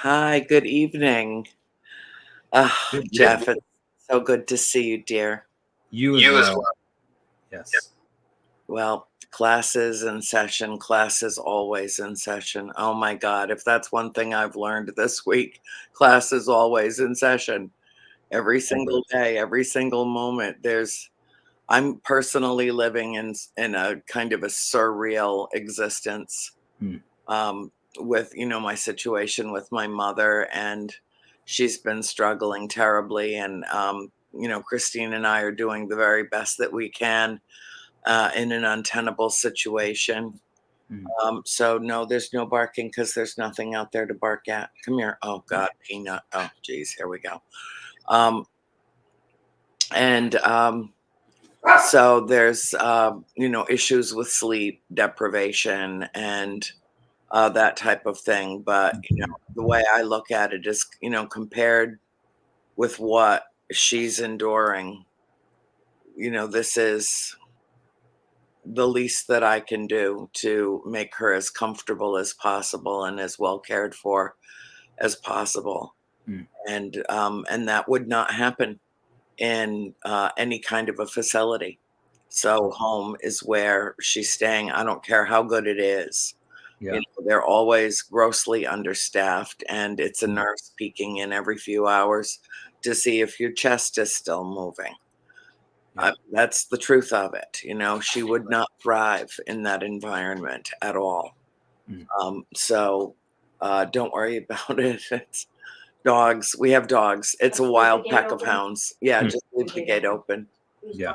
Hi, good evening. Good Jeff, evening. it's so good to see you, dear. You as You as well. well. Yes. Well, classes in session, classes always in session. Oh my God, if that's one thing I've learned this week, class is always in session. Every Ever. single day, every single moment. I'm personally living in a kind of a surreal existence. Hmm. um, with my situation with my mother, and she's been struggling terribly, and Christine and I are doing the very best that we can in an untenable situation. Hmm. So no, there's no barking because there's nothing out there to bark at. Come here. Oh God, Peanut. Oh geez, here we go. um, and so there's issues with sleep deprivation and that type of thing. But the way I look at it is, compared with what she's enduring, this is the least that I can do to make her as comfortable as possible and as well cared for as possible. Hmm. And that would not happen in any kind of a facility. So home is where she's staying. I don't care how good it is. Yeah. They're always grossly understaffed, and it's a Hmm. nurse peeking in every few hours to see if your chest is still moving. Yeah. That's the truth of it. She would not thrive in that environment at all. Hmm. So don't worry about it. It's dogs. We have dogs. It's a wild pack of hounds. Yeah, Hmm. just leave the gate open. Yeah.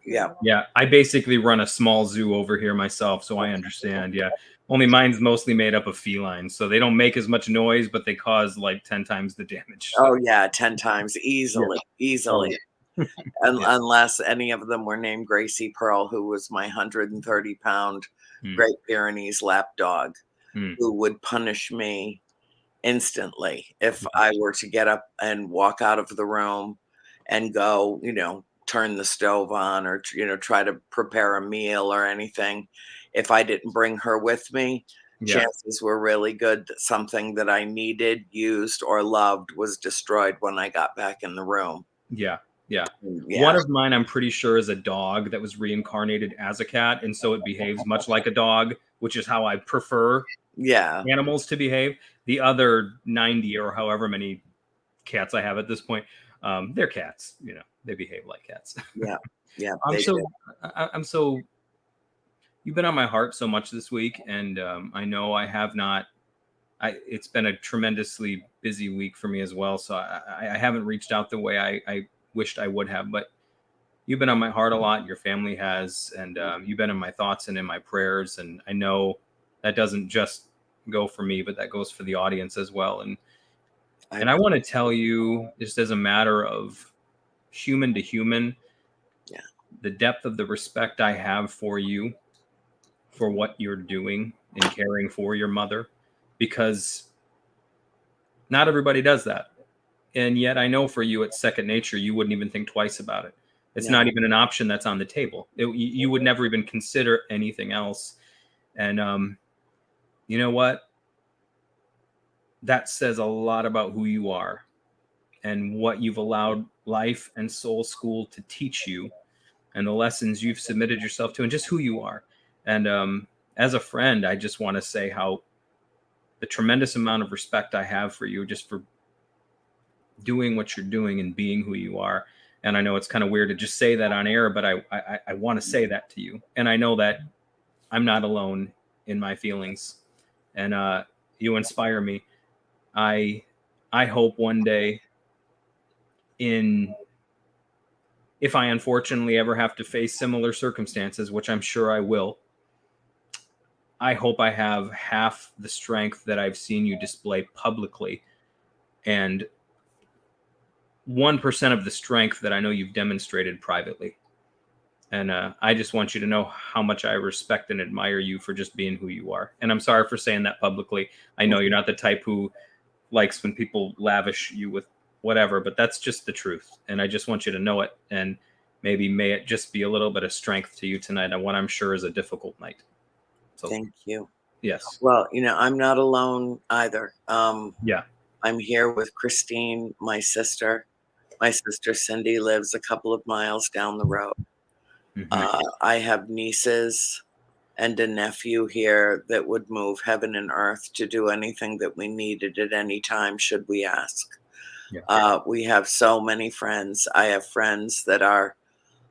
Yeah. Yeah. I basically run a small zoo over here myself, so I understand. Yeah. Only mine's mostly made up of felines, so they don't make as much noise, but they cause like 10 times the damage. So Oh yeah, 10 times yeah. easily, Oh easily. yeah. Unless any of them were named Gracie Pearl, who was my 130-pound Hmm. Great Pyrenees lap dog, Hmm. who would punish me instantly if Yeah. I were to get up and walk out of the room and go, turn the stove on or, try to prepare a meal or anything. If I didn't bring her with me, Yeah. chances were really good that something that I needed, used, or loved was destroyed when I got back in the room. Yeah. Yeah. Yeah. One of mine, I'm pretty sure, is a dog that was reincarnated as a cat, and so it behaves much like a dog, which is how I prefer Yeah. animals to behave. The other 90 or however many cats I have at this point, they're cats. They behave like cats. Yeah. Yeah. I'm They do. so I'm so you've been on my heart so much this week, and I know I have not. It's been a tremendously busy week for me as well, so I haven't reached out the way I wished I would have. But you've been on my heart a lot. Your family has, and you've been in my thoughts and in my prayers. And I know that doesn't just go for me, but that goes for the audience as well. And I want to tell you, just as a matter of human to human, Yeah. the depth of the respect I have for you, for what you're doing in caring for your mother, because not everybody does that. And yet I know for you, it's second nature. You wouldn't even think twice about it. It's not No. even an option that's on the table. You would never even consider anything else. And you know what? That says a lot about who you are and what you've allowed life and soul school to teach you, and the lessons you've submitted yourself to, and just who you are. And as a friend, I just want to say how the tremendous amount of respect I have for you, just for doing what you're doing and being who you are. And I know it's kind of weird to just say that on air, but I want to say that to you. And I know that I'm not alone in my feelings, and you inspire me. I I hope one day, in if I unfortunately ever have to face similar circumstances, which I'm sure I will, I hope I have half the strength that I've seen you display publicly, and 1% of the strength that I know you've demonstrated privately. And I just want you to know how much I respect and admire you for just being who you are. And I'm sorry for saying that publicly. I know you're not the type who likes when people lavish you with whatever, but that's just the truth. And I just want you to know it. And maybe may it just be a little bit of strength to you tonight on what I'm sure is a difficult night. So, Thank you. yes. Well, I'm not alone either. Yeah. I'm here with Christine, my sister. My sister Cindy lives a couple of miles down the road. Hmm. I have nieces and a nephew here that would move heaven and earth to do anything that we needed at any time, should we ask. Yeah. We have so many friends. I have friends that are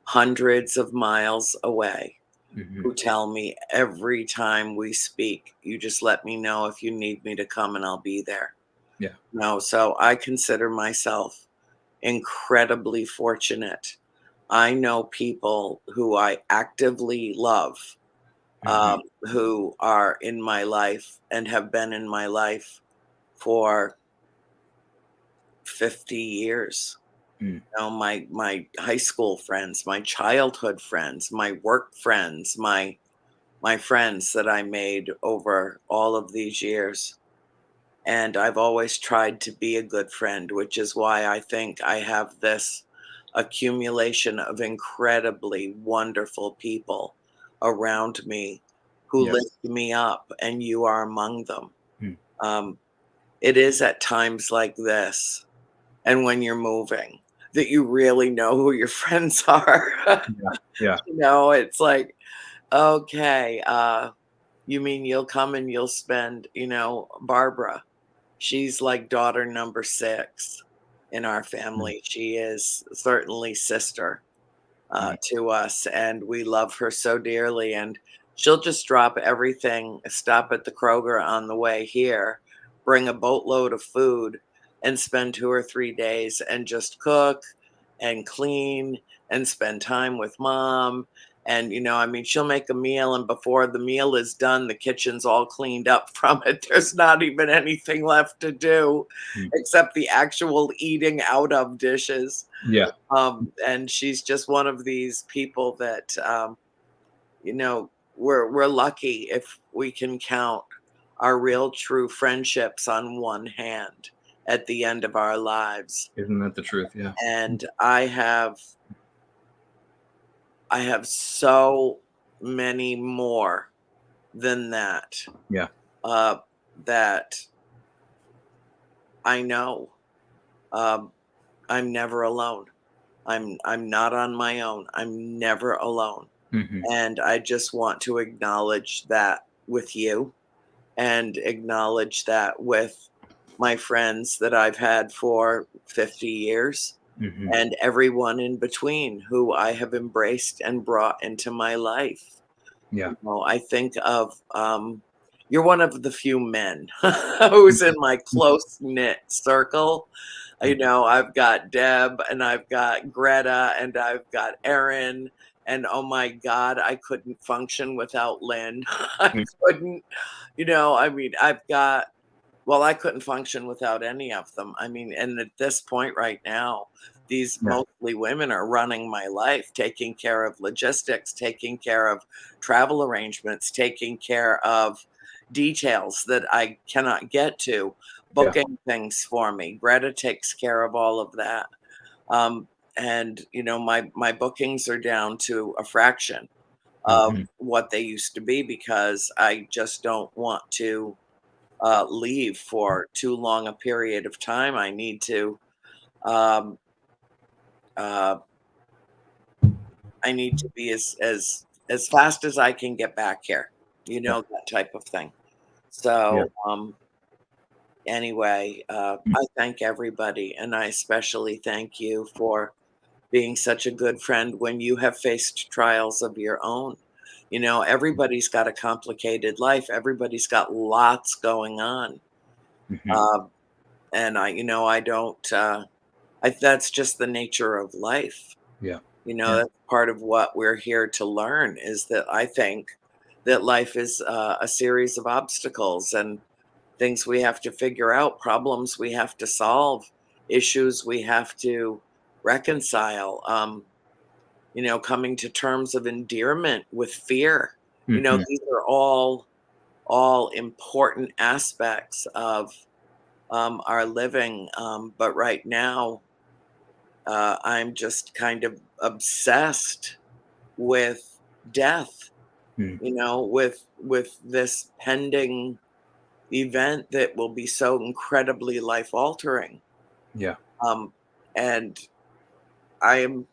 hundreds of miles away Hmm. who tell me every time we speak, you just let me know if you need me to come and I'll be there. Yeah. No, so I consider myself incredibly fortunate. I know people who I actively love, Hmm. who are in my life and have been in my life for 50 years. Mm. You know, my high school friends, my childhood friends, my work friends, my friends that I made over all of these years. And I've always tried to be a good friend, which is why I think I have this accumulation of incredibly wonderful people around me who Yeah. lift me up, and you are among them. Mm. Um, it is at times like this, and when you're moving, that you really know who your friends are. Yeah. Yeah. It's like, okay, you mean you'll come and you'll spend, Barbara. She's like daughter number 6 in our Mm. family. She is certainly sister, Mm. to us, and we love her so dearly, and she'll just drop everything, stop at the Kroger on the way here, bring a boatload of food, and spend 2 or 3 days and just cook and clean and spend time with mom, and, she'll make a meal, and before the meal is done, the kitchen's all cleaned up from it. There's not even anything left to do Mm. except the actual eating out of dishes. Yeah. And she's just one of these people that, we're lucky if we can count our real true friendships on one hand at the end of our lives. Isn't that the truth? Yeah. And I have so many more than that, Yeah. uh, that I know. Um, I'm never alone. I'm not on my own. I'm never alone. Hmm. And I just want to acknowledge that with you, and acknowledge that with my friends that I've had for 50 years, Hmm. and everyone in between who I have embraced and brought into my life. Yeah. I think of, you're one of the few men who's in my close knit circle. Mm. I've got Deb, and I've got Greta, and I've got Erin, and oh my God, I couldn't function without Lynn. I Mm. couldn't, I've got, well, I couldn't function without any of them. And at this point right now, these Yeah. mostly women are running my life, taking care of logistics, taking care of travel arrangements, taking care of details that I cannot get to, Yeah. booking things for me. Greta takes care of all of that. Um, and my bookings are down to a fraction of Hmm. what they used to be, because I just don't want to leave for too long a period of time. I need to um, uh, be as fast as I can get back here, Yeah. that type of thing. Yeah. So anyway, Mm. I thank everybody, and I especially thank you for being such a good friend when you have faced trials of your own. Everybody's got a complicated life. Everybody's got lots going on. Hmm. Um, and I don't, that's just the nature of life. Yeah. Yeah. That's part of what we're here to learn, is that I think that life is a series of obstacles and things we have to figure out, problems we have to solve, issues we have to reconcile. Coming to terms of endearment with fear. Hmm. These are all important aspects of our living. But right now, I'm just kind of obsessed with death. Mm. With this pending event that will be so incredibly life altering. Yeah. And I'm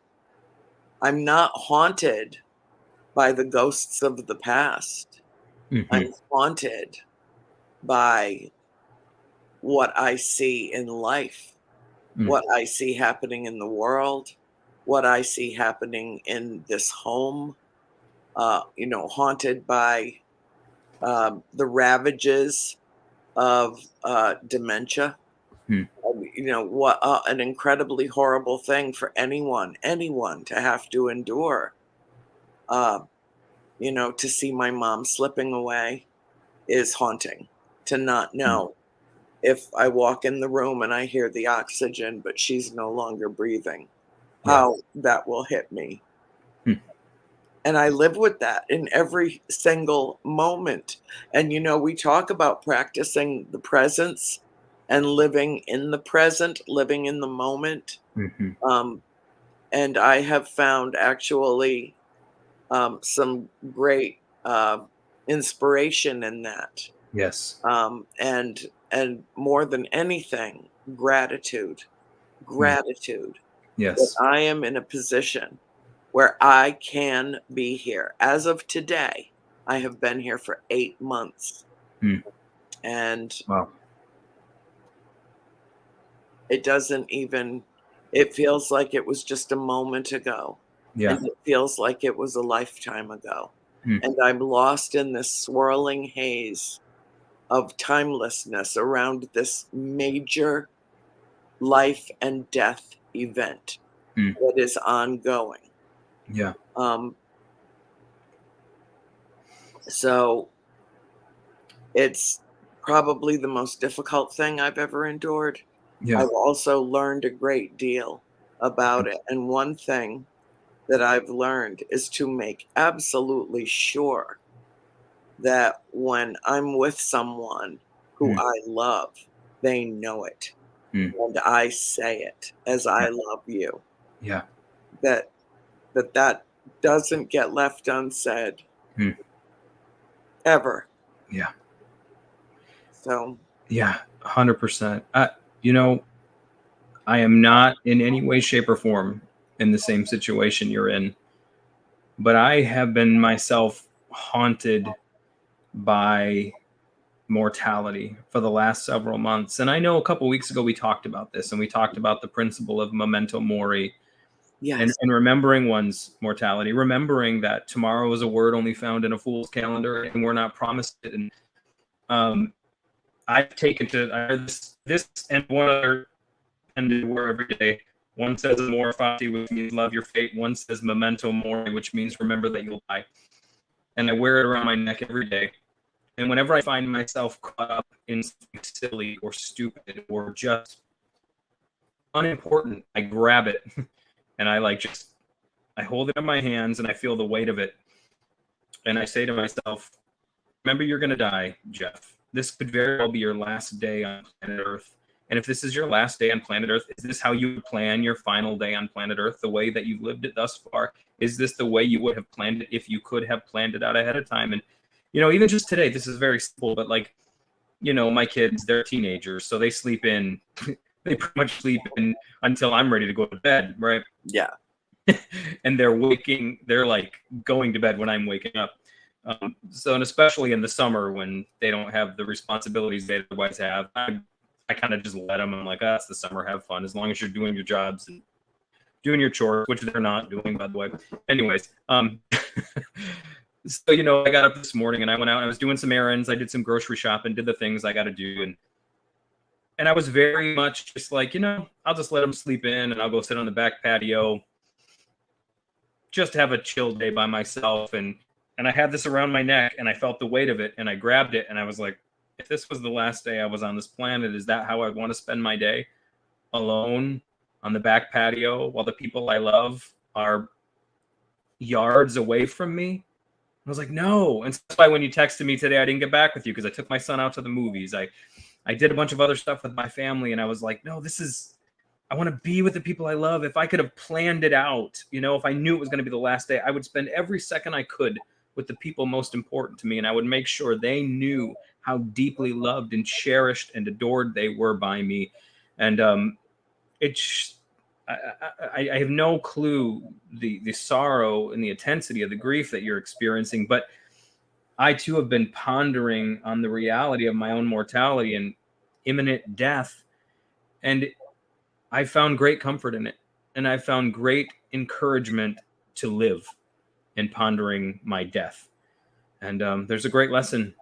not haunted by the ghosts of the past. Hmm. I'm haunted by what I see in life, Mm. what I see happening in the world, what I see happening in this home, haunted by the ravages of dementia. Mm. What an incredibly horrible thing for anyone to have to endure. Uh, to see my mom slipping away is haunting. To not Mm. know if I walk in the room and I hear the oxygen, but she's no longer breathing, Yeah. how that will hit me. Mm. And I live with that in every single moment. And, we talk about practicing the presence and living in the present, living in the moment. Hmm. Um, and I have found actually some great inspiration in that. Yes. And more than anything, gratitude, Mm. gratitude that Yes. I am in a position where I can be here. As of today, I have been here for 8 months, Mm. and Wow. it doesn't even, it feels like it was just a moment ago, Yeah. and it feels like it was a lifetime ago. Mm. And I'm lost in this swirling haze of timelessness around this major life and death event Mm. that is ongoing. Yeah. Um, so it's probably the most difficult thing I've ever endured. Yeah. I've also learned a great deal about it. And one thing that I've learned is to make absolutely sure that when I'm with someone who Mm. I love, they know it. Mm. And I say it as Yeah. I love you. Yeah. That that doesn't get left unsaid Mm. ever. Yeah. So Yeah. 100%. You know, I am not in any way, shape, or form in the same situation you're in, but I have been myself haunted by mortality for the last several months. And I know a couple weeks ago we talked about this, and we talked about the principle of memento mori, and, yes. and remembering one's mortality, remembering that tomorrow is a word only found in a fool's calendar, and we're not promised it. And um, I've taken to this and one other and wear every day. One says amor fati, which means love your fate. One says memento mori, which means remember that you'll die. And I wear it around my neck every day. And whenever I find myself caught up in something silly or stupid or just unimportant, I grab it and I hold it in my hands and I feel the weight of it. And I say to myself, remember, you're going to die, Jeff. This could very well be your last day on planet Earth. And if this is your last day on planet Earth, is this how you would plan your final day on planet Earth, the way that you've lived it thus far? Is this the way you would have planned it if you could have planned it out ahead of time? And, even just today, this is very simple, but my kids, they're teenagers, so they sleep in, they pretty much sleep in until I'm ready to go to bed, right? Yeah. And they're like going to bed when I'm waking up. And especially in the summer when they don't have the responsibilities they otherwise have, I kind of just let them. I'm like, it's the summer, have fun. As long as you're doing your jobs and doing your chores, which they're not doing, by the way. Anyways, so, I got up this morning and I went out and I was doing some errands. I did some grocery shopping, did the things I got to do. And I was very much just like, I'll just let them sleep in and I'll go sit on the back patio, just have a chill day by myself. And I had this around my neck and I felt the weight of it and I grabbed it and I was like, if this was the last day I was on this planet, is that how I want to spend my day? Alone on the back patio while the people I love are yards away from me? I was like, no. And that's why when you texted me today, I didn't get back with you because I took my son out to the movies. I did a bunch of other stuff with my family and I was like, no, I want to be with the people I love. If I could have planned it out, if I knew it was going to be the last day, I would spend every second I could with the people most important to me, and I would make sure they knew how deeply loved and cherished and adored they were by me. And it's I have no clue the sorrow and the intensity of the grief that you're experiencing, but I too have been pondering on the reality of my own mortality and imminent death, and I found great comfort in it, and I found great encouragement to live in pondering my death. And there's a great lesson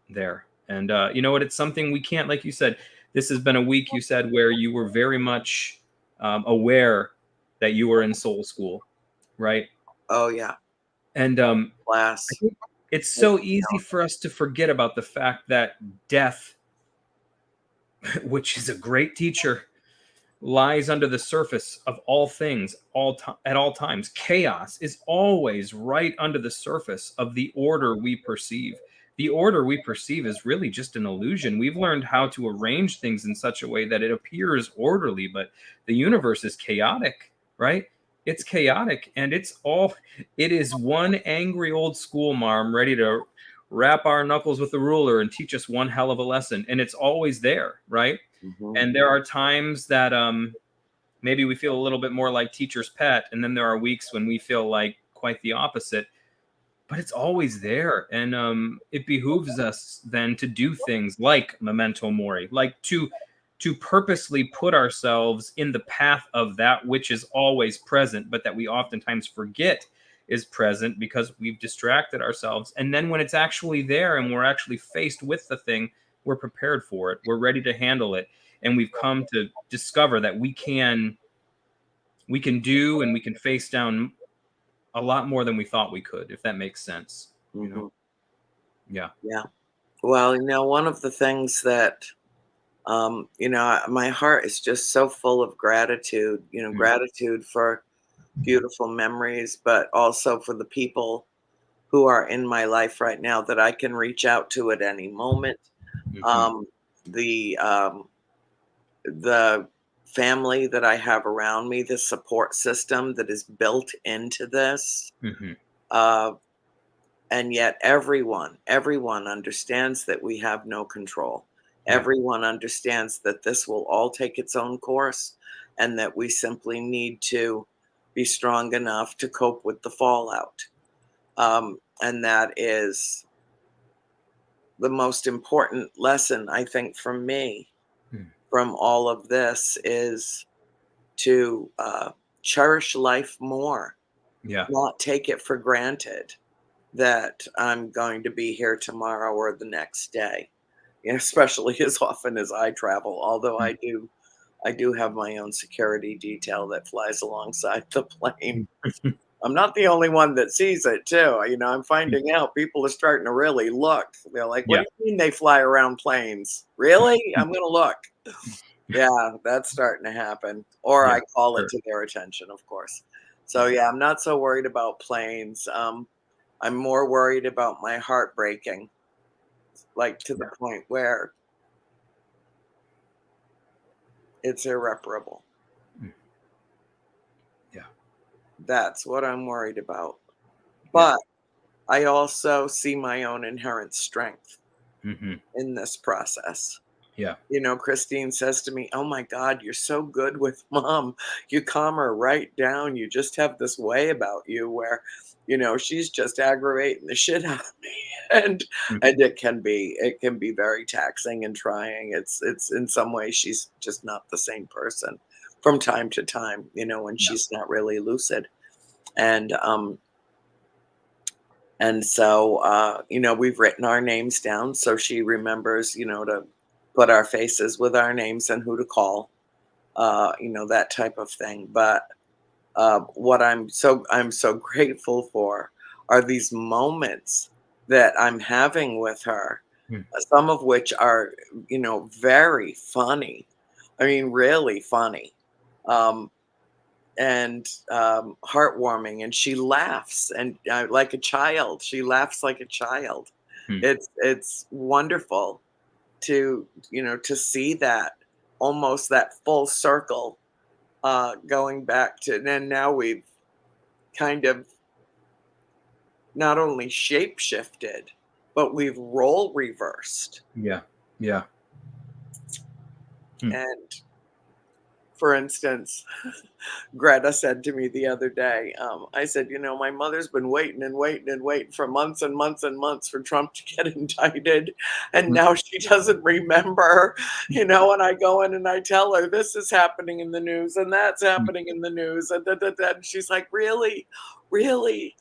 there. And you know what? It's something we can't, like you said, this has been a week, you said, where you were very much aware that you were in soul school, right? Oh yeah, And I class. think it's so easy for us to forget about the fact that death, which is a great teacher, lies under the surface of all things at all times. Chaos is always right under the surface of the order we perceive. The order we perceive is really just an illusion. We've learned how to arrange things in such a way that it appears orderly, but the universe is chaotic, right? It's chaotic, and it is one angry old school marm ready to wrap our knuckles with a ruler and teach us one hell of a lesson. And it's always there, right? Mm-hmm. And there are times that maybe we feel a little bit more like teacher's pet, and then there are weeks when we feel like quite the opposite. But it's always there, and it behooves us then to do things like memento mori, like to purposely put ourselves in the path of that which is always present, but that we oftentimes forget is present because we've distracted ourselves. And then when it's actually there and we're actually faced with the thing, we're prepared for it. We're ready to handle it. And we've come to discover that we can do and we can face down a lot more than we thought we could, if that makes sense. You Mm-hmm. know? Yeah. Yeah. Well, one of the things that my heart is just so full of gratitude. Mm. Gratitude for beautiful memories, but also for the people who are in my life right now that I can reach out to at any moment. Hmm. Um, the family that I have around me, the support system that is built into this, Hmm. uh, and yet everyone understands that we have no control. Yeah. Everyone understands that this will all take its own course, and that we simply need to be strong enough to cope with the fallout. And that is the most important lesson, I think, for me Mm. from all of this, is to cherish life more, Yeah. not take it for granted that I'm going to be here tomorrow or the next day. Especially as often as I travel, although Mm. I do have my own security detail that flies alongside the plane. Mm. I'm not the only one that sees it too. I'm finding out people are starting to really look. They're like, "What Yeah. do you mean they fly around planes? Really? I'm gonna look." Yeah, that's starting to happen. Or Yeah. I call it Sure. to their attention, of course. So Yeah. yeah, I'm not so worried about planes. I'm more worried about my heart breaking, like to the Yeah. point where it's irreparable. Mm. Yeah. That's what I'm worried about. Yeah. But I also see my own inherent strength Hmm. in this process. Yeah. Christine says to me, "Oh my God, you're so good with mom. You calm her right down. You just have this way about you where, she's just aggravating the shit out of me." And Mm. and it can be very taxing and trying. It's in some ways she's just not the same person from time to time, when Yeah. she's not really lucid. And so, we've written our names down so she remembers, to put our faces with our names and who to call, that type of thing. But what I'm so grateful for are these moments that I'm having with her, Mm. some of which are, very funny. I mean, really funny. Um, and heartwarming, and she laughs, and like a child. She laughs like a child. Mm. It's wonderful to see that, almost that full circle, going back to, and now we've kind of not only shape shifted, but we've role reversed. Yeah. Yeah. Hmm. And for instance, Greta said to me the other day, I said, my mother's been waiting and waiting and waiting for months and months and months for Trump to get indicted. And now she doesn't remember, and I go in and I tell her, this is happening in the news and that's happening in the news. And she's like, really? Really?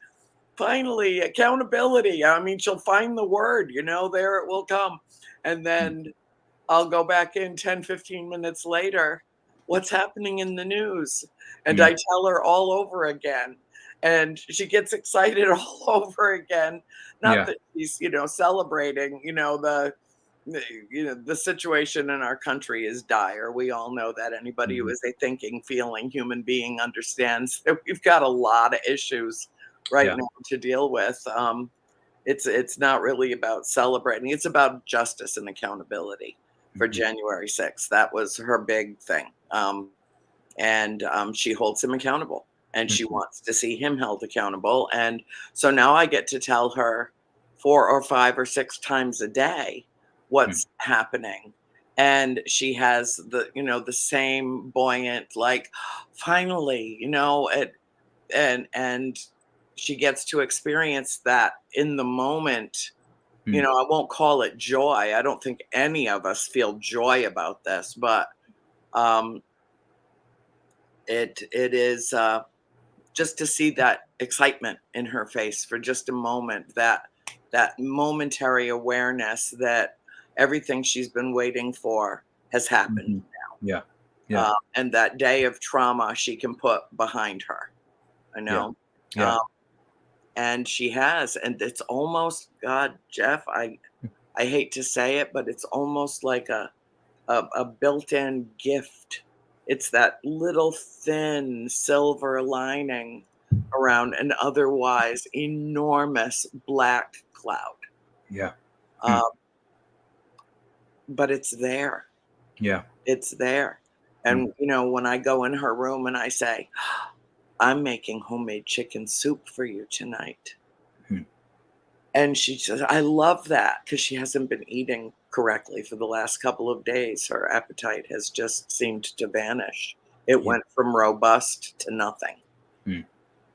Finally, accountability. I mean, she'll find the word, there it will come. And then I'll go back in 10, 15 minutes later. What's happening in the news? And I tell her all over again. And she gets excited all over again. Not Yeah. that she's, celebrating, the situation in our country is dire. We all know that. Anybody who is a thinking, feeling human being understands that we've got a lot of issues right Yeah. now to deal with. It's not really about celebrating. It's about justice and accountability for January 6th. That was her big thing. And she holds him accountable and she wants to see him held accountable. And so now I get to tell her 4 or 5 or 6 times a day what's happening. And she has the same buoyant, like, finally, and she gets to experience that in the moment. I won't call it joy. I don't think any of us feel joy about this, but it is just to see that excitement in her face for just a moment, that momentary awareness that everything she's been waiting for has happened. Yeah. Yeah. And that day of trauma she can put behind her. I know. Yeah. And she has, and it's almost, God, Jeff, I hate to say it, but it's almost like a built-in gift. It's that little thin silver lining around an otherwise enormous black cloud. Yeah. But it's there. Yeah. It's there. And when I go in her room and I say, I'm making homemade chicken soup for you tonight. And she says, I love that, because she hasn't been eating correctly for the last couple of days. Her appetite has just seemed to vanish. It went from robust to nothing.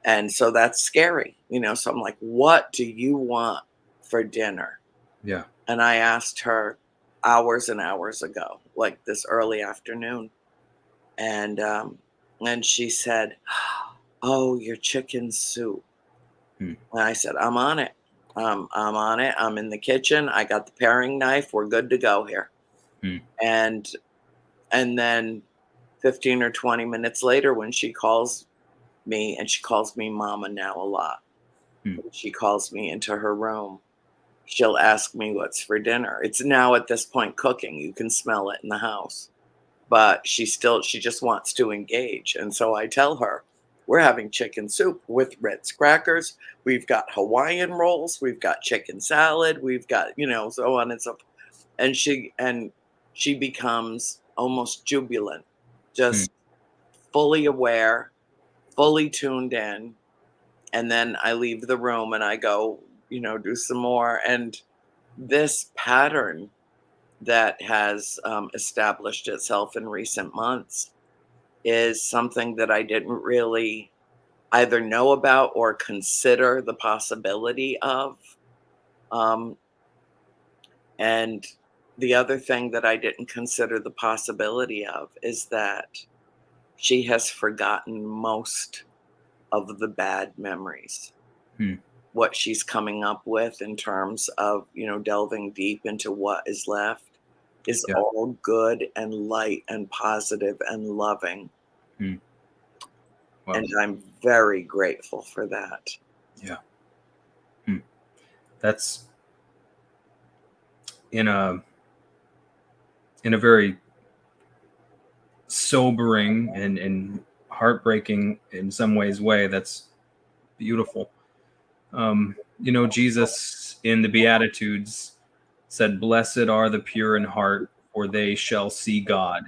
And so that's scary, So I'm like, what do you want for dinner? Yeah. And I asked her hours and hours ago, like this early afternoon. And she said, oh, your chicken soup. And I said, I'm on it. I'm on it. I'm in the kitchen. I got the paring knife. We're good to go here. And then 15 or 20 minutes later, when she calls me, and she calls me mama now a lot, she calls me into her room. She'll ask me what's for dinner. It's now at this point cooking. You can smell it in the house. But she just wants to engage. And so I tell her, we're having chicken soup with Ritz crackers. We've got Hawaiian rolls. We've got chicken salad. We've got, so on and so forth. And she becomes almost jubilant, just fully aware, fully tuned in. And then I leave the room and I go, do some more. And this pattern that has established itself in recent months is something that I didn't really either know about or consider the possibility of. And the other thing that I didn't consider the possibility of is that she has forgotten most of the bad memories. What she's coming up with in terms of, delving deep into what is left is all good and light and positive and loving. Wow. And I'm very grateful for that. Yeah. That's in a very sobering and heartbreaking in some ways way. That's beautiful. Jesus in the Beatitudes said, blessed are the pure in heart, for they shall see God.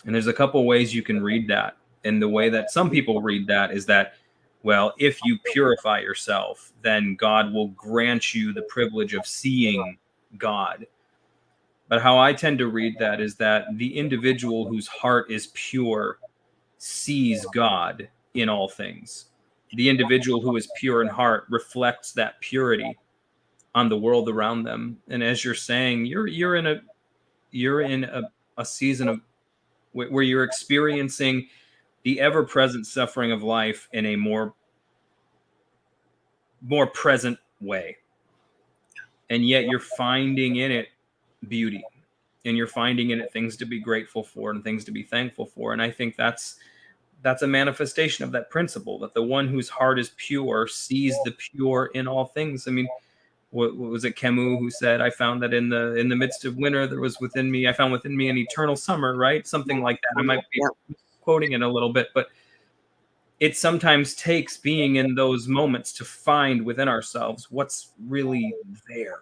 And there's a couple ways you can read that. And the way that some people read that is that Well, if you purify yourself, then God will grant you the privilege of seeing God. But how I tend to read that is that the individual whose heart is pure sees God in all things. The individual who is pure in heart reflects that purity on the world around them. And as you're saying, you're in a season of where you're experiencing the ever-present suffering of life in a more present way, and yet you're finding in it beauty, and you're finding in it things to be grateful for and things to be thankful for. And I think that's a manifestation of that principle, that the one whose heart is pure sees the pure in all things. I mean, what was it, Camus, who said, I found that in the midst of winter there was within me, I found within me an eternal summer, right? Something like that. I might be Yeah, quoting it a little bit, but it sometimes takes being in those moments to find within ourselves what's really there.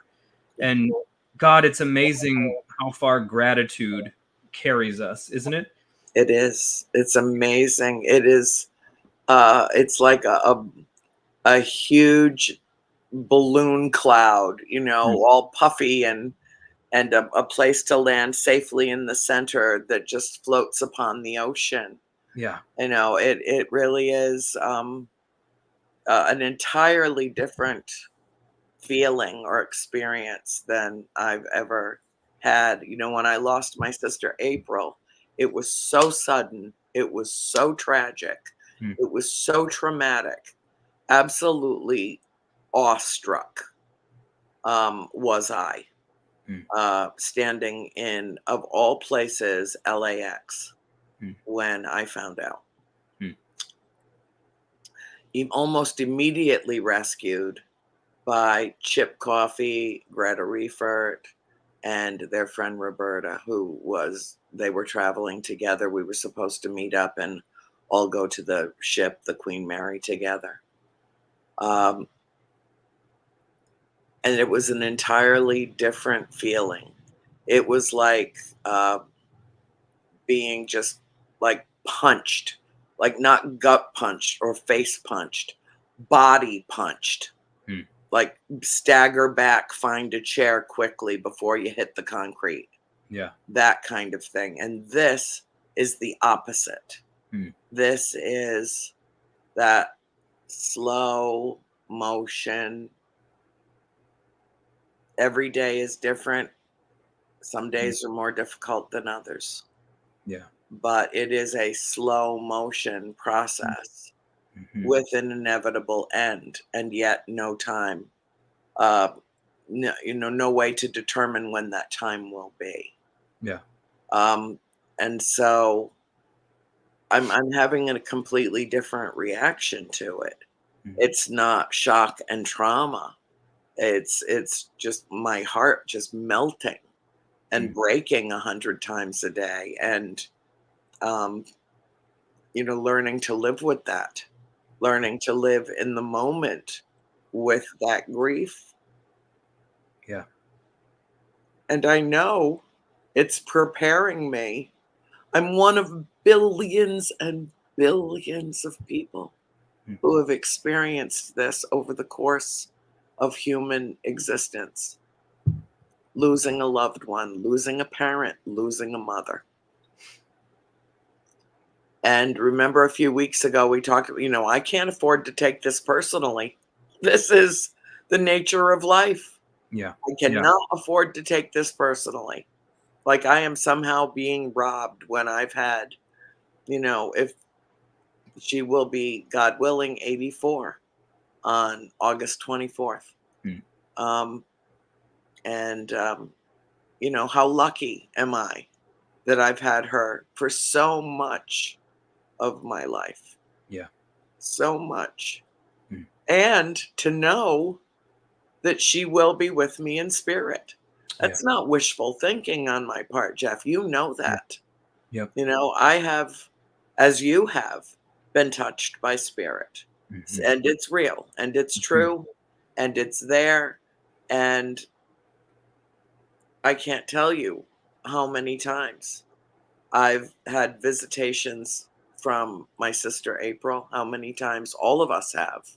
And God, it's amazing how far gratitude carries us, isn't it? it is. It's amazing. It is. It's like a huge balloon cloud, Mm. all puffy and a place to land safely in the center that just floats upon the ocean. Yeah. It really is an entirely different feeling or experience than I've ever had. When I lost my sister April, it was so sudden, it was so tragic, Mm. it was so traumatic, absolutely awestruck was I, Mm. standing in, of all places, LAX Mm. when I found out. Mm. Almost immediately rescued by Chip Coffey, Greta Riefert, and their friend Roberta, they were traveling together. We were supposed to meet up and all go to the ship, the Queen Mary, together. Um, and it was an entirely different feeling. It was like being just like punched, like not gut punched or face punched, body punched. Mm. Like stagger back, find a chair quickly before you hit the concrete. Yeah. That kind of thing. And this is the opposite. Mm. This is that slow motion. Every day is different. Some Mm. days are more difficult than others, Yeah. but it is a slow motion Mm. process Mhm. with an inevitable end, and yet no time. Uh, no, no way to determine when that time will be. Yeah. Um, and so I'm having a completely different reaction to it. Mm. It's not shock and trauma. It's just my heart just melting and Mm. breaking 100 times a day, and um, learning to live with that, learning to live in the moment with that grief. Yeah. And I know it's preparing me. I'm one of billions and billions of people Mm. who have experienced this over the course of human existence. Losing a loved one, losing a parent, losing a mother. And remember a few weeks ago, we talked, I can't afford to take this personally. This is the nature of life. Yeah. I Yeah. cannot afford to take this personally. Like I am somehow being robbed when I've had, if she will be, God willing, 84 on August 24th. Mm. Um, and, how lucky am I that I've had her for so much of my life, Yeah. so much. Mm. And to know that she will be with me in spirit. Yeah. That's not wishful thinking on my part, Jeff. You know Yeah. that. Yep. I have, as you have, been touched by spirit. Mhm. And it's real and it's Mhm. true and it's there. And I can't tell you how many times I've had visitations from my sister April, how many times all of us have.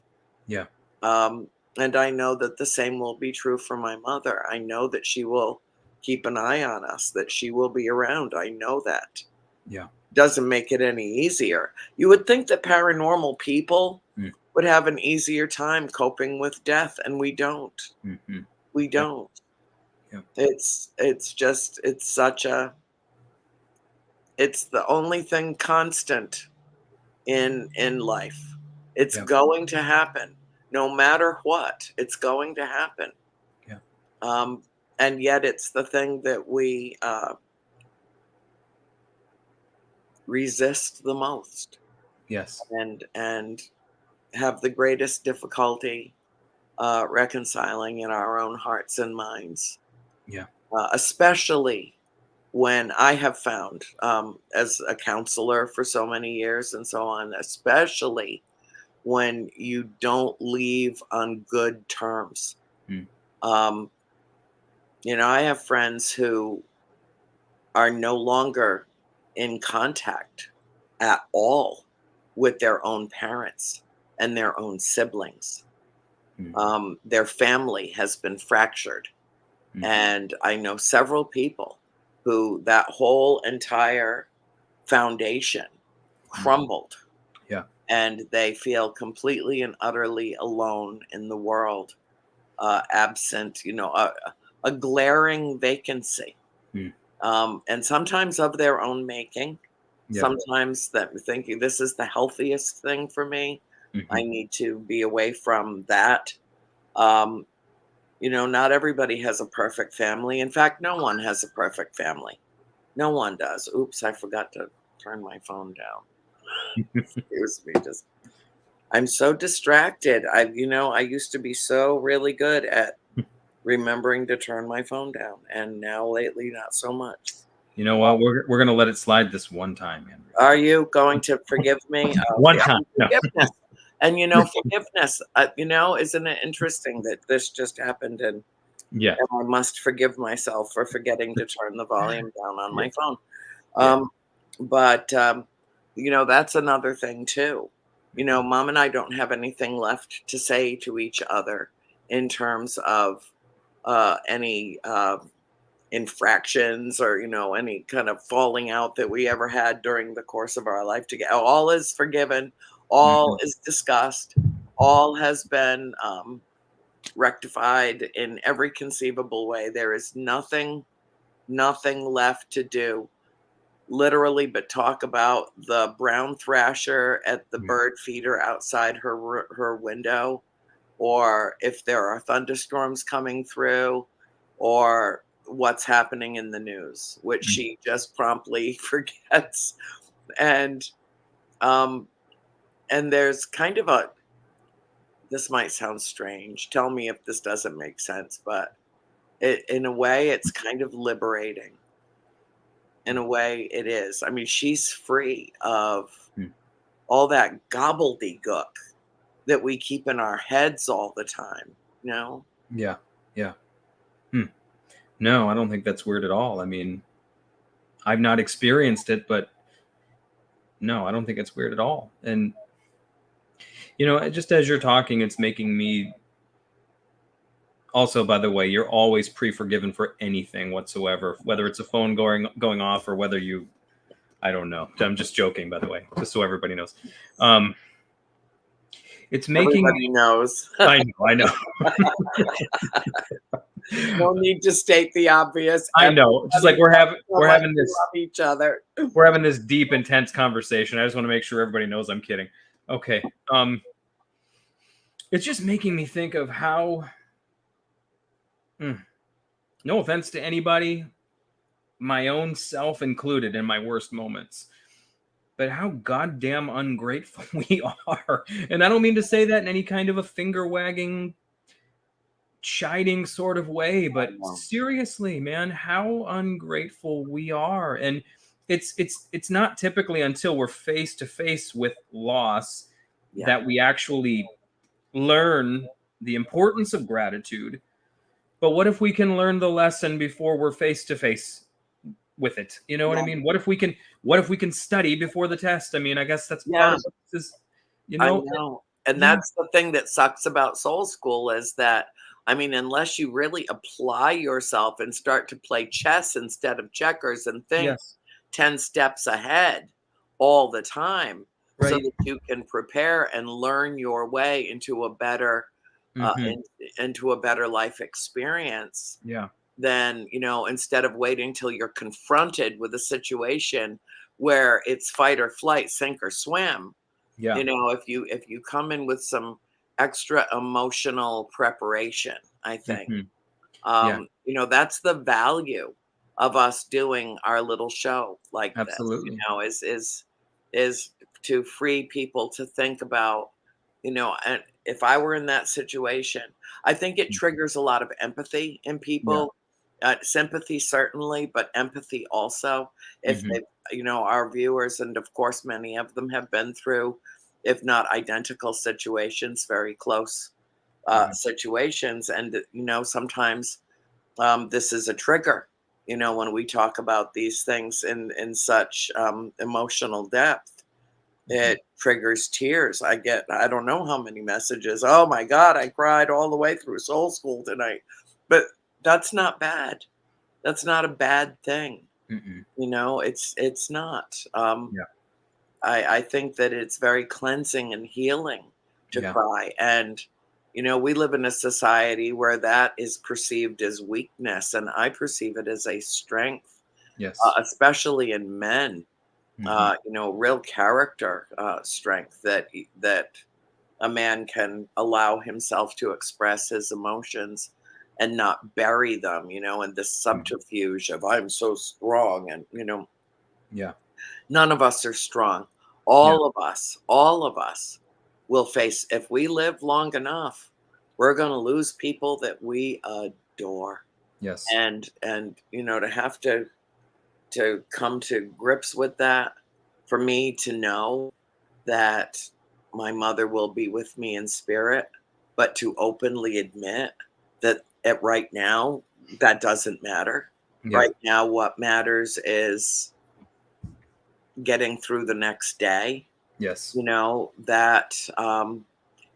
Yeah. And I know that the same will be true for my mother. I know that she will keep an eye on us, that she will be around. I know that. Yeah. Doesn't make it any easier. You would think that paranormal people would have an easier time coping with death, and we don't. Mm-hmm. We don't. Yeah. It's the only thing constant in life. It's Yeah. going to happen. No matter what, it's going to happen. Yeah. And yet it's the thing that we resist the most, Yes. and have the greatest difficulty reconciling in our own hearts and minds. Yeah. Especially when I have found, as a counselor for so many years and so on, especially when you don't leave on good terms. Mm. I have friends who are no longer in contact at all with their own parents and their own siblings. Their family has been fractured. And I know several people who that whole entire foundation crumbled. Yeah. And they feel completely and utterly alone in the world, absent, a glaring vacancy. And sometimes of their own making. Yeah. Sometimes that thinking this is the healthiest thing for me. I need to be away from that. Not everybody has a perfect family. In fact, no one has a perfect family. No one does. Oops, I forgot to turn my phone down. Excuse me. I'm so distracted. I used to be so really good at remembering to turn my phone down, and now lately not so much. You know what? We're gonna let it slide this one time, Andrew. Are you going to forgive me? One time. No. Forgiveness. And forgiveness. Isn't it interesting that this just happened, and Yeah. I must forgive myself for forgetting to turn the volume down on my phone. But that's another thing too. Mom and I don't have anything left to say to each other in terms of any infractions or any kind of falling out that we ever had during the course of our life together. All is forgiven, all is discussed, all has been rectified in every conceivable way. There is nothing left to do, literally, but talk about the brown thrasher at the bird feeder outside her window, or if there are thunderstorms coming through, or what's happening in the news, which she just promptly forgets. And there's kind of this might sound strange. Tell me if this doesn't make sense, but in a way, it's kind of liberating. In a way, it is. I mean, she's free of all that gobbledygook that we keep in our heads all the time. Yeah. Yeah. No, I don't think that's weird at all. I mean, I've not experienced it, but no, I don't think it's weird at all. And just as you're talking, it's making me also, by the way, you're always pre-forgiven for anything whatsoever, whether it's a phone going off or whether I don't know. I'm just joking, by the way, just so everybody knows. It's making Everybody knows. I know. No need to state the obvious. I know. Just like we're having this love each other. We're having this deep, intense conversation. I just want to make sure everybody knows I'm kidding. Okay. It's just making me think of how, no offense to anybody, my own self included in my worst moments, but how goddamn ungrateful we are. And I don't mean to say that in any kind of a finger wagging, chiding sort of way, but seriously, man, how ungrateful we are. And it's not typically until we're face to face with loss that we actually learn the importance of gratitude. But what if we can learn the lesson before we're face to face with it. You know what I mean? What if we can study before the test? I mean, I guess that's part of what this is, you I know. know. And Yeah. that's the thing that sucks about soul school is that, I mean, unless you really apply yourself and start to play chess instead of checkers and think Yes. 10 steps ahead all the time, so Right. that you can prepare and learn your way into a better Mhm. into a better life experience, Yeah. then, instead of waiting till you're confronted with a situation where it's fight or flight, sink or swim. Yeah. If you come in with some extra emotional preparation, I think, Mhm. Yeah. that's the value of us doing our little show like this, Absolutely. is to free people to think about, and if I were in that situation, I think it Mm. triggers a lot of empathy in Yeah. people, sympathy certainly, but empathy also. If Mhm. they, our viewers, and of course many of them have been through, if not identical situations, very close Yeah. situations, and sometimes this is a trigger. When we talk about these things in such emotional depth, Mhm. it triggers tears. I don't know how many messages. Oh my God, I cried all the way through soul school tonight. But that's not bad. That's not a bad thing. Mm-mm. It's not. Yeah. I think that it's very cleansing and healing to Yeah. cry. And, we live in a society where that is perceived as weakness. And I perceive it as a strength, Yes. especially in men, Mhm. real character strength that a man can allow himself to express his emotions and not bury them, in this Mhm. subterfuge of I'm so strong. And, Yeah. none of us are strong. Yeah. All of us will face, if we live long enough, we're going to lose people that we adore. Yes. And to have to come to grips with that, for me to know that my mother will be with me in spirit, but to openly admit that right now that doesn't matter. Yeah. Right now what matters is getting through the next day, Yes. that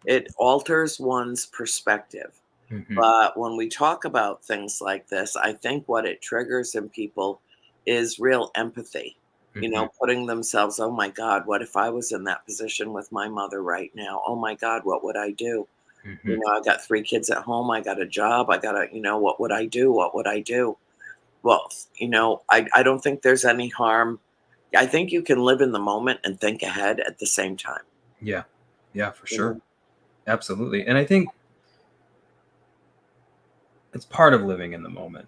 it alters one's perspective. Mhm. But when we talk about things like this, I think what it triggers in people is real empathy, Mhm. putting themselves, oh my God, what if I was in that position with my mother right now? Oh my God, what would I do? Mhm. I got 3 kids at home. I got a job. I got to, what would I do? What would I do? Well, I don't think there's any harm. I think you can live in the moment and think ahead at the same time. Yeah. Yeah, for You sure. know? Absolutely. And I think it's part of living in the moment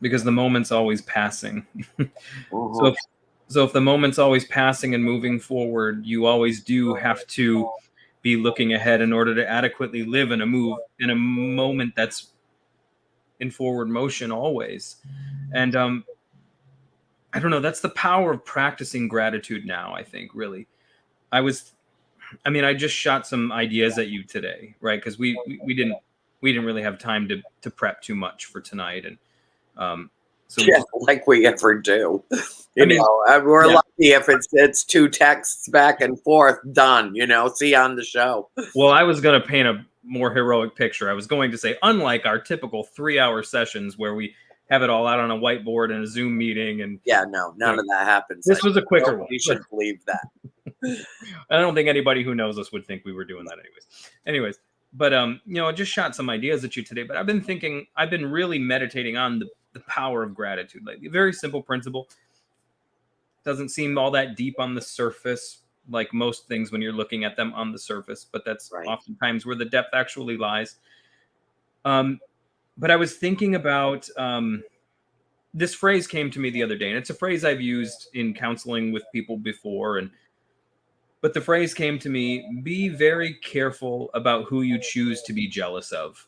because the moment's always passing. So Mhm. if the moment's always passing and moving forward, you always do have to be looking ahead in order to adequately live in a moment that's in forward motion always. And I don't know, that's the power of practicing gratitude now, I think, really. I was I just shot some ideas at you today, right? Because we didn't really have time to prep too much for tonight, and so we Yeah, just like we ever do. I mean, We're yeah. lucky if it's 2 texts back and forth, done. See you on the show. Well, I was going to paint a more heroic picture. I was going to say, unlike our typical 3-hour sessions where we have it all out on a whiteboard in a Zoom meeting, and Yeah, no, you none know, of that happens. this was a quicker one. Nobody But should believe that. I don't think anybody who knows us would think we were doing that anyways. But I just shot some ideas at you today. But I've been really meditating on the power of gratitude. Like a very simple principle. Doesn't seem all that deep on the surface, like most things when you're looking at them on the surface, but that's Right. oftentimes where the depth actually lies. Um, but I was thinking about this phrase came to me the other day, and it's a phrase I've used in counseling with people before, but the phrase came to me: be very careful about who you choose to be jealous of,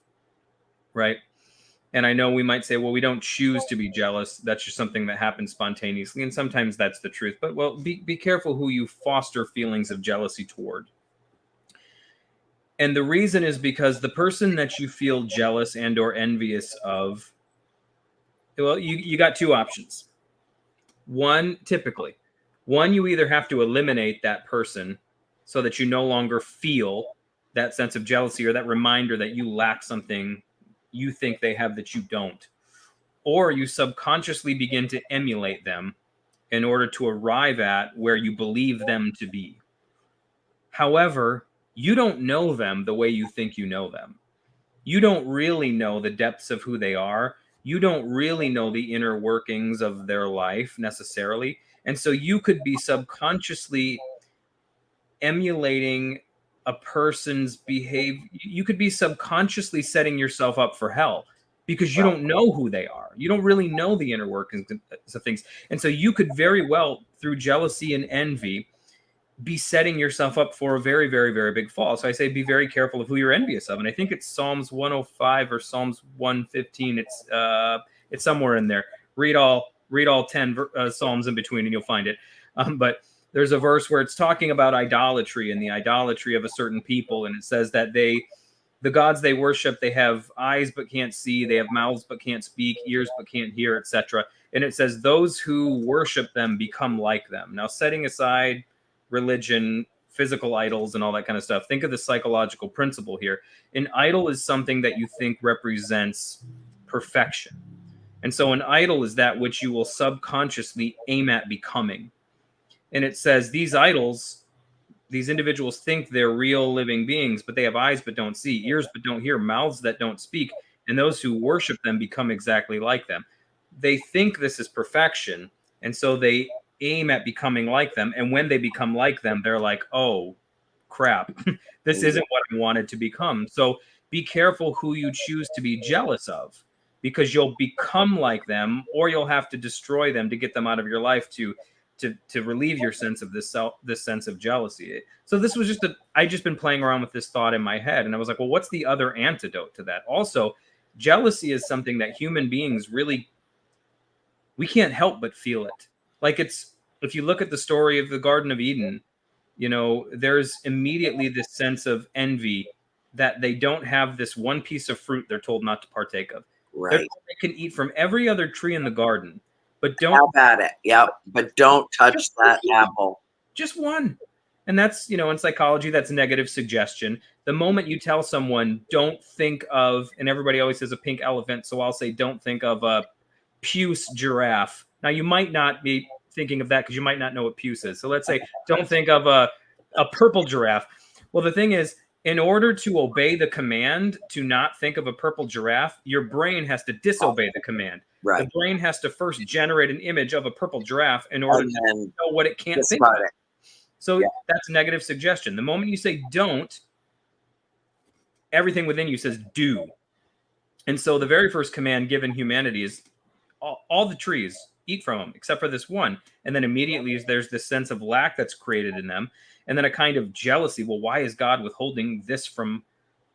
right? And I know we might say, well, we don't choose to be jealous. That's just something that happens spontaneously. And sometimes that's the truth. But, well, be careful who you foster feelings of jealousy toward. And the reason is because the person that you feel jealous and or envious of, well, you got two options. Typically, you either have to eliminate that person so that you no longer feel that sense of jealousy or that reminder that you lack something you think they have that you don't, or you subconsciously begin to emulate them in order to arrive at where you believe them to be. However, you don't know them the way you think you know them. You don't really know the depths of who they are. You don't really know the inner workings of their life necessarily. And so you could be subconsciously emulating a person's behavior. You could be subconsciously setting yourself up for hell because you don't know who they are. You don't really know the inner workings of things. And so you could very well, through jealousy and envy, be setting yourself up for a very, very, very big fall. So I say be very careful of who you're envious of. And I think it's Psalms 105 or Psalms 115. It's somewhere in there. Read all 10 Psalms in between and you'll find it. But there's a verse where it's talking about idolatry and the idolatry of a certain people. And it says that the gods they worship, they have eyes but can't see, they have mouths but can't speak, ears but can't hear, etc. And it says those who worship them become like them. Now, setting aside religion, physical idols, and all that kind of stuff, think of the psychological principle here. An idol is something that you think represents perfection. And so an idol is that which you will subconsciously aim at becoming. And it says these idols, these individuals think they're real living beings, but they have eyes but don't see, ears but don't hear, mouths that don't speak. And those who worship them become exactly like them. They think this is perfection. And so they aim at becoming like them. And when they become like them, they're like, oh, crap, this isn't what I wanted to become. So be careful who you choose to be jealous of, because you'll become like them, or you'll have to destroy them to get them out of your life to relieve your sense of this sense of jealousy. So this was I just been playing around with this thought in my head, and I was like, well, what's the other antidote to that? Also, jealousy is something that human beings really, we can't help but feel it. Like if you look at the story of the Garden of Eden, there's immediately this sense of envy that they don't have this one piece of fruit they're told not to partake of. Right. They can eat from every other tree in the garden, but don't. How about it? Yep. But don't touch that apple. Just one. And that's, in psychology, that's negative suggestion. The moment you tell someone, don't think of, and everybody always says a pink elephant, so I'll say, don't think of a puce giraffe. Now, you might not be thinking of that because you might not know what puce is. So let's say, don't think of a purple giraffe. Well, the thing is, in order to obey the command to not think of a purple giraffe, your brain has to disobey the command. Right. The brain has to first generate an image of a purple giraffe in order to know what it can't think of. So that's negative suggestion. The moment you say don't, everything within you says do. And so the very first command given humanity is all the trees, eat from them, except for this one. And then immediately there's this sense of lack that's created in them. And then a kind of jealousy. Well, why is God withholding this from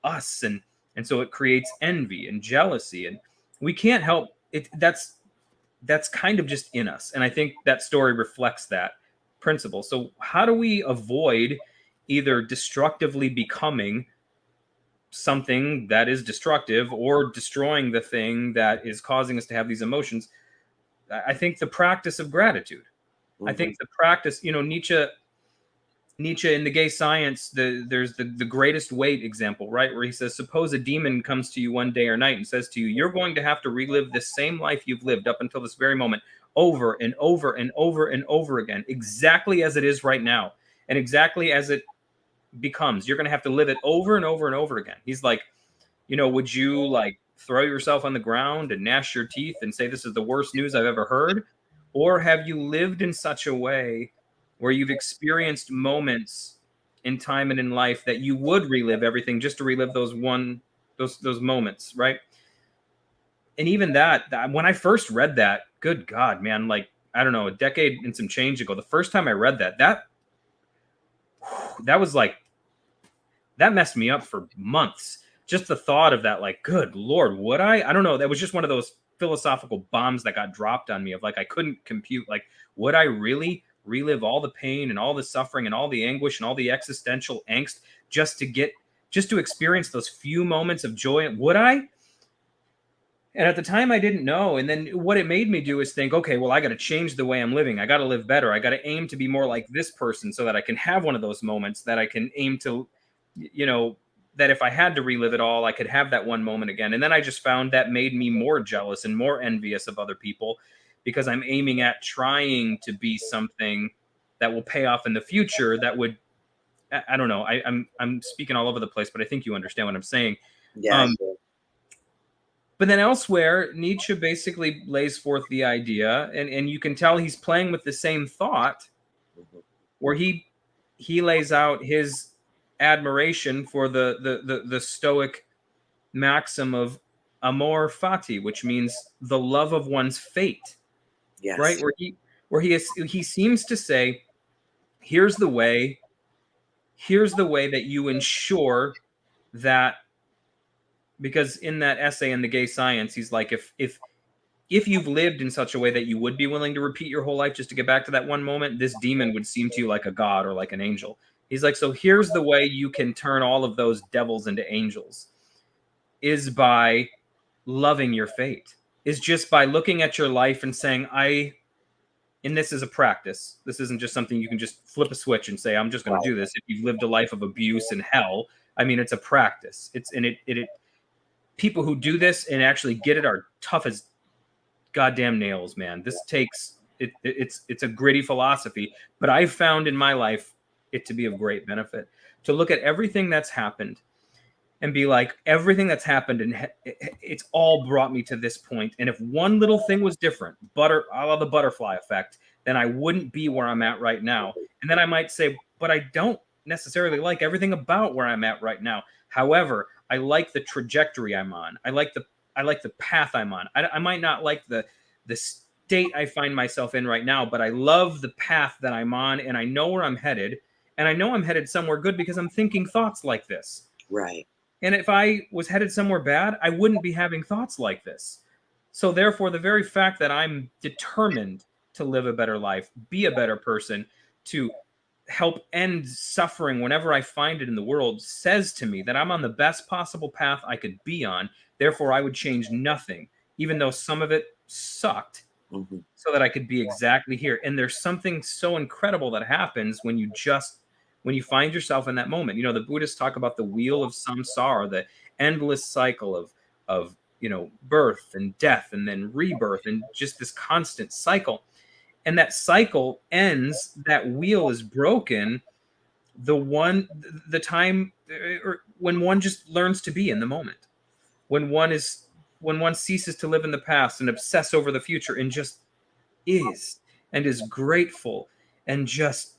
us? And so it creates envy and jealousy. And we can't help it. That's kind of just in us. And I think that story reflects that principle. So how do we avoid either destructively becoming something that is destructive or destroying the thing that is causing us to have these emotions? I think the practice of gratitude. Mm-hmm. I think the practice, Nietzsche in The Gay Science, there's the greatest weight example, right? Where he says, suppose a demon comes to you one day or night and says to you, you're going to have to relive this same life you've lived up until this very moment over and over and over and over again, exactly as it is right now. And exactly as it becomes, you're going to have to live it over and over and over again. He's like, would you like throw yourself on the ground and gnash your teeth and say, this is the worst news I've ever heard? Or have you lived in such a way where you've experienced moments in time and in life that you would relive everything just to relive those moments, right? And even that, when I first read that, good God, man, like, I don't know, a decade and some change ago, the first time I read that was like, that messed me up for months. Just the thought of that, like, good Lord, would I don't know. That was just one of those philosophical bombs that got dropped on me of like, I couldn't compute, like, would I really relive all the pain and all the suffering and all the anguish and all the existential angst just to experience those few moments of joy? Would I? And at the time I didn't know. And then what it made me do is think, okay, well, I got to change the way I'm living. I got to live better. I got to aim to be more like this person so that I can have one of those moments, that I can aim to, that if I had to relive it all, I could have that one moment again. And then I just found that made me more jealous and more envious of other people, because I'm aiming at trying to be something that will pay off in the future. That would, I don't know. I'm speaking all over the place, but I think you understand what I'm saying. Yeah, I do. But then elsewhere, Nietzsche basically lays forth the idea, and you can tell he's playing with the same thought, Mhm. where he lays out his admiration for the Stoic maxim of amor fati, which means the love of one's fate, right? Yes. He seems to say, here's the way, that you ensure that, because in that essay in the Gay Science, he's like, if you've lived in such a way that you would be willing to repeat your whole life just to get back to that one moment, this demon would seem to you like a god or like an angel. He's like, so here's the way you can turn all of those devils into angels, is by loving your fate, is just by looking at your life and saying, and this is a practice. This isn't just something you can just flip a switch and say, I'm just going to Right. do this. If you've lived a life of abuse and hell, I mean, it's a practice. It people who do this and actually get it are tough as goddamn nails, man. This takes it's a gritty philosophy, but I've found in my life it to be of great benefit, to look at everything that's happened and be like, everything that's happened, and it's all brought me to this point. And if one little thing was different, a la the butterfly effect, then I wouldn't be where I'm at right now. And then I might say, but I don't necessarily like everything about where I'm at right now. However, I like the trajectory I'm on. I like the path I'm on. I might not like the state I find myself in right now, but I love the path that I'm on, and I know where I'm headed, and I know I'm headed somewhere good because I'm thinking thoughts like this. Right. And if I was headed somewhere bad, I wouldn't be having thoughts like this. So therefore, the very fact that I'm determined to live a better life, be a better person, to help end suffering whenever I find it in the world, says to me that I'm on the best possible path I could be on. Therefore, I would change nothing, even though some of it sucked, Mhm. so that I could be exactly here. And there's something so incredible that happens when you find yourself in that moment. The Buddhists talk about the wheel of samsara, the endless cycle of birth and death and then rebirth, and just this constant cycle. And that cycle ends, that wheel is broken the time, or when one just learns to be in the moment, when one ceases to live in the past and obsess over the future, and just is, and is grateful, and just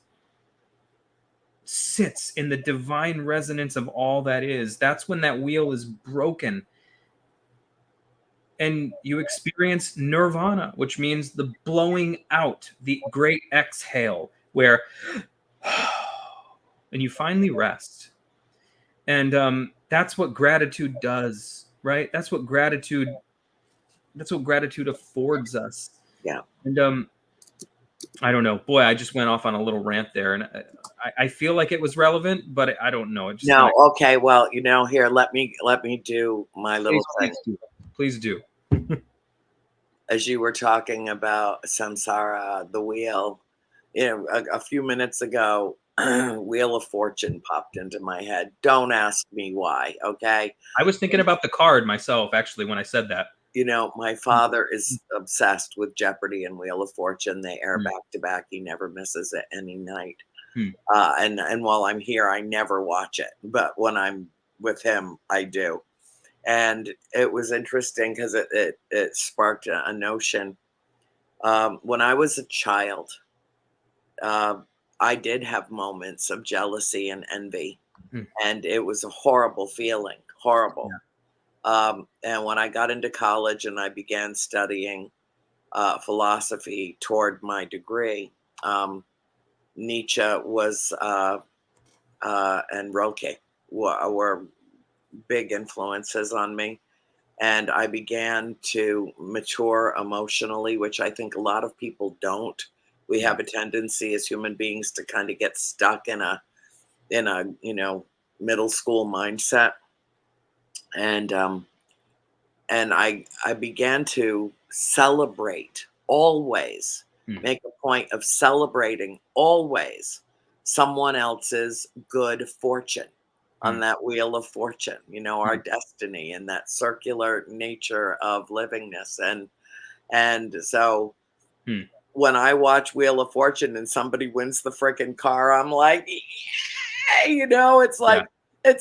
sits in the divine resonance of all that is. That's when that wheel is broken, and you experience nirvana, which means the blowing out, the great exhale, where and you finally rest. And that's what gratitude does, right? That's what gratitude affords us. Yeah. And I don't know. Boy, I just went off on a little rant there, and I feel like it was relevant, but I don't know. It just No. kind of, Okay. Well, here, let me do my little thing. please do. As you were talking about samsara, the wheel, a few minutes ago, Wheel of Fortune popped into my head. Don't ask me why. Okay. I was thinking about the card myself, actually, when I said that. My father is obsessed with Jeopardy and Wheel of Fortune. They air back to back. He never misses it any night. Hmm. And while I'm here, I never watch it. But when I'm with him, I do. And it was interesting because it sparked a notion. When I was a child, I did have moments of jealousy and envy, Hmm. and it was a horrible feeling, horrible. And when I got into college and I began studying philosophy toward my degree, Nietzsche was and Rilke were big influences on me. And I began to mature emotionally, which I think a lot of people don't. We have a tendency as human beings to kind of get stuck in a middle school mindset. And I began to celebrate always, Mm. make a point of celebrating always someone else's good fortune on Mm. that wheel of fortune, our Mm. destiny and that circular nature of livingness. And so Mm. when I watch Wheel of Fortune and somebody wins the freaking car, I'm like, yay, Yeah. it's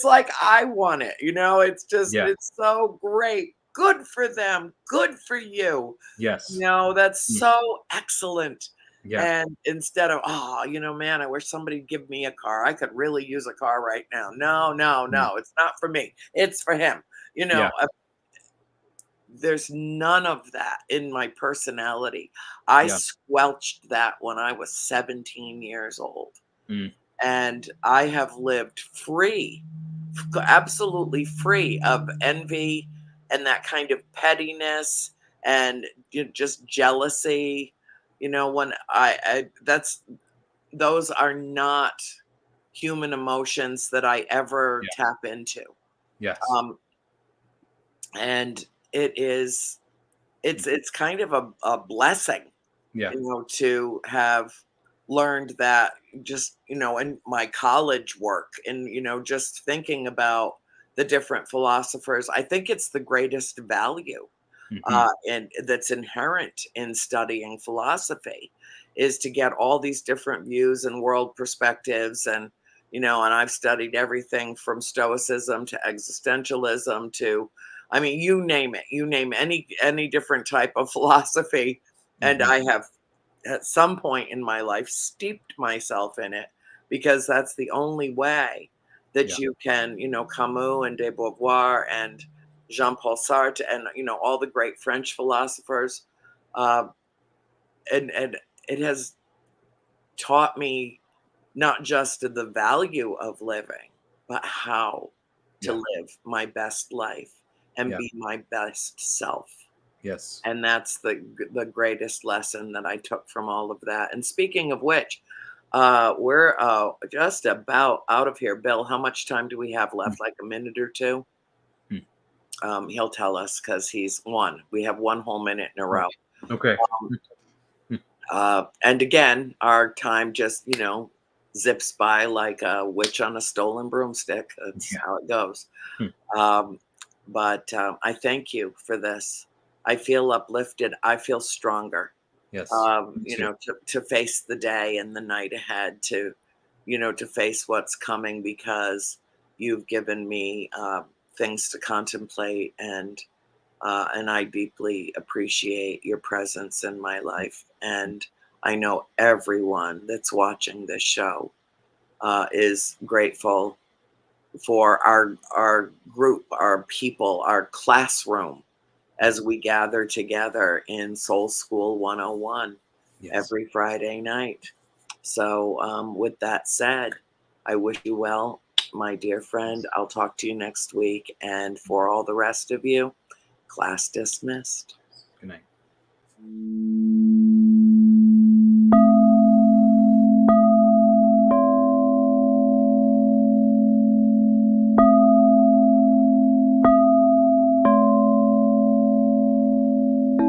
like I won it, it's just Yeah. it's so great. Good for them. Good for you. Yes. That's Mm. so excellent. Yeah. And instead of, oh, man, I wish somebody'd give me a car. I could really use a car right now. No, no, Mm. no. It's not for me. It's for him. Yeah. There's none of that in my personality. I Yeah. squelched that when I was 17 years old. Mm. And I have lived free, absolutely free of envy and that kind of pettiness and just jealousy. When those are not human emotions that I ever Yeah. tap into. Yes. Um, and it is Mm. it's kind of a blessing, Yeah. to have learned that, just in my college work, and just thinking about the different philosophers. I think it's the greatest value, Mhm. and that's inherent in studying philosophy, is to get all these different views and world perspectives. And I've studied everything from stoicism to existentialism to, I mean, you name it, you name any different type of philosophy, and Mhm. I have at some point in my life steeped myself in it, because that's the only way that Yeah. you can, Camus and de Beauvoir and Jean-Paul Sartre and all the great French philosophers, uh, and it has taught me not just the value of living, but how to Yeah. live my best life and Yeah. be my best self. Yes. And that's the greatest lesson that I took from all of that. And speaking of which, we're just about out of here. Bill, how much time do we have Mm. left? Like a minute or two? Mm. He'll tell us, because he's one. We have one whole minute in a Oh, row. okay. Um, Mm. and again, our time just, zips by like a witch on a stolen broomstick. That's Yeah. how it goes. Mm. Um, but I thank you for this. I feel uplifted. I feel stronger, Yes. Me too. to face the day and the night ahead, to face what's coming, because you've given me things to contemplate, and I deeply appreciate your presence in my life. And I know everyone that's watching this show is grateful for our group, our people, our classroom, as we gather together in Soul School 101 Yes. every Friday night. So, with that said, I wish you well, my dear friend. I'll talk to you next week. And for all the rest of you, class dismissed. Good night.